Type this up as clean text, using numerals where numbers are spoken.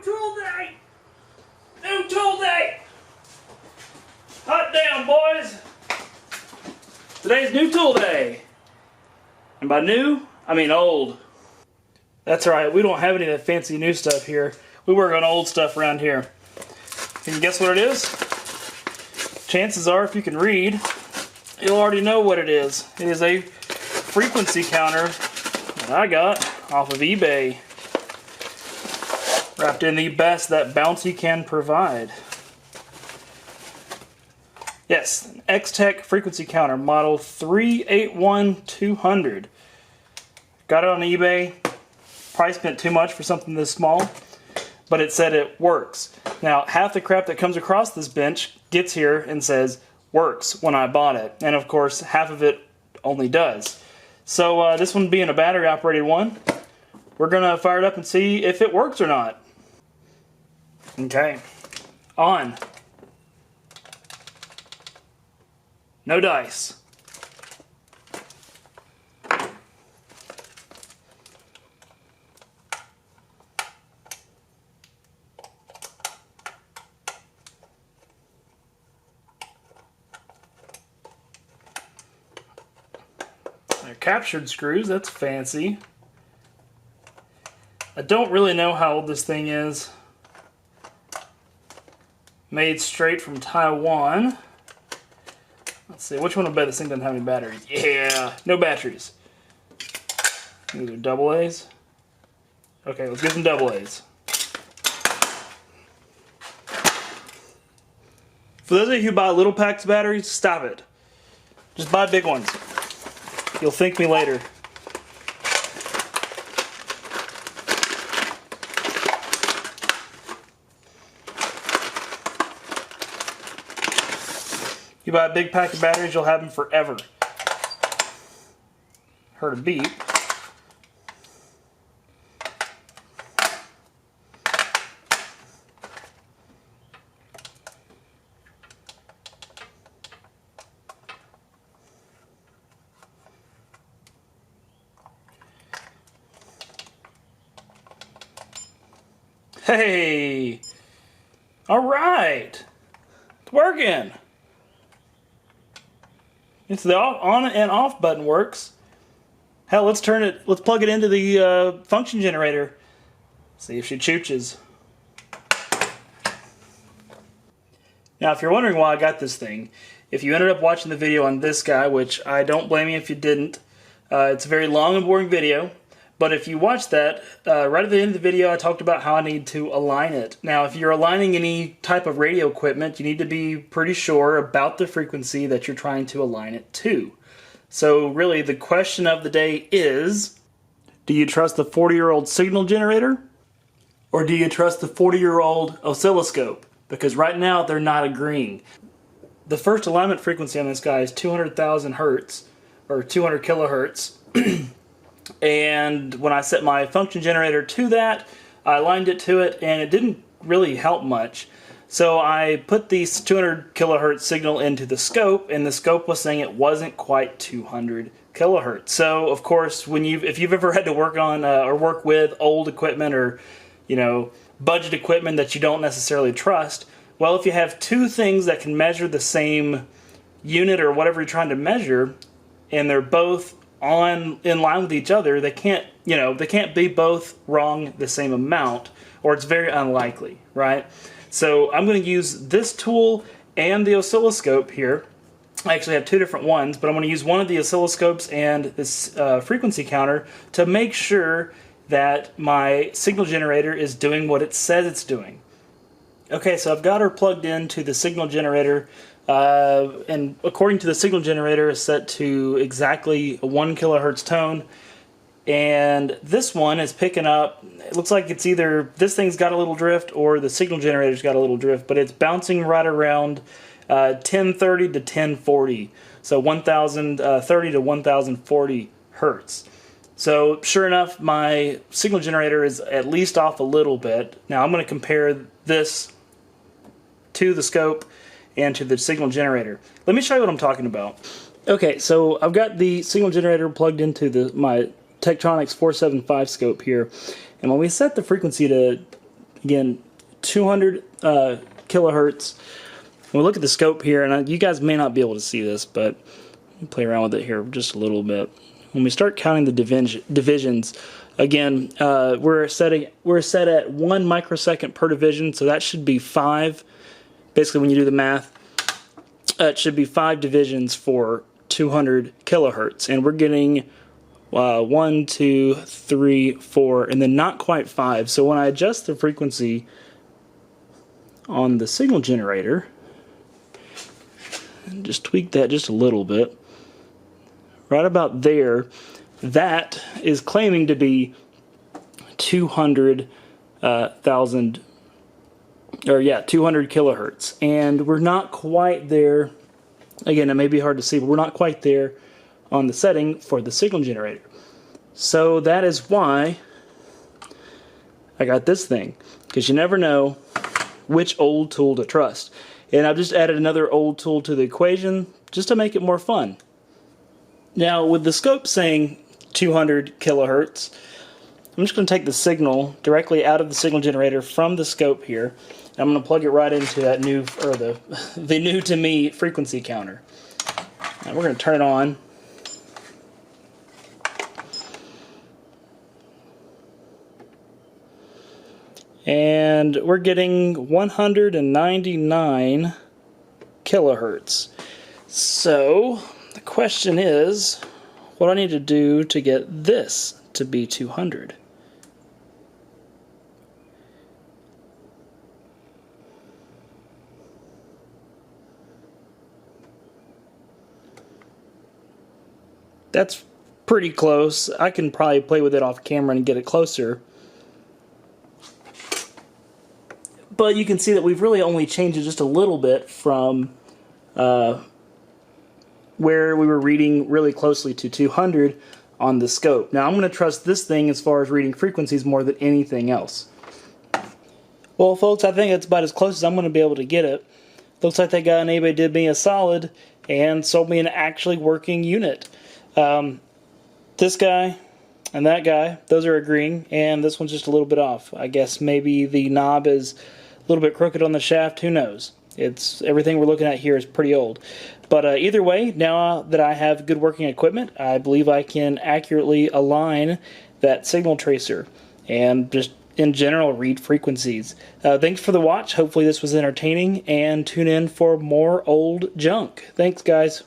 tool day! New tool day! Hot damn, boys! Today's new tool day. And by new, I mean old. That's right, we don't have any of that fancy new stuff here. We work on old stuff around here. Can you guess what it is? Chances are, if you can read, you'll already know what it is. It is a frequency counter that I got off of eBay. Wrapped in the best that Bounty can provide. Yes, an Extech frequency counter, model 381200. Got it on eBay. Probably spent too much for something this small, but it said it works. Now, half the crap that comes across this bench gets here and says, works, when I bought it. And of course, half of it only does. So this one being a battery operated one, we're gonna fire it up and see if it works or not. Okay, on. No dice. They're captured screws, that's fancy. I don't really know how old this thing is. Made straight from Taiwan. Let's see, which one will bet this thing doesn't have any batteries? Yeah, no batteries. These are double A's. Okay, let's get some double A's. For those of you who buy little packs of batteries, stop it. Just buy big ones. You'll thank me later. You buy a big pack of batteries, you'll have them forever. Heard a beep. Hey! Alright! It's working! It's the on and off button works. Hell, let's plug it into the function generator. See if she chooches. Now, if you're wondering why I got this thing, if you ended up watching the video on this guy, which I don't blame you if you didn't, it's a very long and boring video. But if you watch that, right at the end of the video I talked about how I need to align it. Now if you're aligning any type of radio equipment, you need to be pretty sure about the frequency that you're trying to align it to. So really the question of the day is, do you trust the 40-year-old signal generator? Or do you trust the 40-year-old oscilloscope? Because right now they're not agreeing. The first alignment frequency on this guy is 200,000 hertz, or 200 kilohertz. And when I set my function generator to that, I aligned it to it, and it didn't really help much. So I put the 200 kilohertz signal into the scope, and the scope was saying it wasn't quite 200 kilohertz. So of course, if you've ever had to work on or work with old equipment, or budget equipment that you don't necessarily trust, well, if you have two things that can measure the same unit or whatever you're trying to measure, and they're both in line with each other, they can't be both wrong the same amount, or it's very unlikely, right? So I'm going to use this tool and the oscilloscope here. I actually have two different ones, but I'm going to use one of the oscilloscopes and this frequency counter to make sure that my signal generator is doing what it says it's doing. Okay, so I've got her plugged into the signal generator. And according to the signal generator, is set to exactly a 1 kilohertz tone, and this one is picking up, it looks like it's either this thing's got a little drift or the signal generator's got a little drift, but it's bouncing right around 1030 to 1040, so 1030 to 1040 hertz. So sure enough, my signal generator is at least off a little bit. Now I'm going to compare this to the scope and to the signal generator. Let me show you what I'm talking about. Okay, so I've got the signal generator plugged into my Tektronix 475 scope here, and when we set the frequency to Again, 200 kilohertz. We'll look at the scope here, and you guys may not be able to see this, but let me play around with it here just a little bit. When we start counting the divisions, again, we're set at 1 microsecond per division, so that should be 5. Basically, when you do the math, it should be 5 divisions for 200 kilohertz, and we're getting 1, 2, 3, 4, and then not quite 5. So when I adjust the frequency on the signal generator, and just tweak that just a little bit, right about there, that is claiming to be 200,000, 200 kilohertz, and we're not quite there. Again, it may be hard to see, but we're not quite there on the setting for the signal generator. So that is why I got this thing, because you never know which old tool to trust. And I've just added another old tool to the equation just to make it more fun. Now, with the scope saying 200 kilohertz, I'm just going to take the signal directly out of the signal generator from the scope here. I'm going to plug it right into that new, or the new to me frequency counter. Now we're going to turn it on. And we're getting 199 kilohertz. So the question is, what do I need to do to get this to be 200? That's pretty close. I can probably play with it off camera and get it closer. But you can see that we've really only changed it just a little bit from where we were reading really closely to 200 on the scope. Now I'm going to trust this thing as far as reading frequencies more than anything else. Well, folks, I think that's about as close as I'm going to be able to get it. Looks like that guy on eBay did me a solid and sold me an actually working unit. This guy and that guy, those are agreeing, and this one's just a little bit off. I guess maybe the knob is a little bit crooked on the shaft, who knows. Everything we're looking at here is pretty old. But either way, now that I have good working equipment, I believe I can accurately align that signal tracer and just in general read frequencies. Thanks for the watch. Hopefully this was entertaining, and tune in for more old junk. Thanks, guys.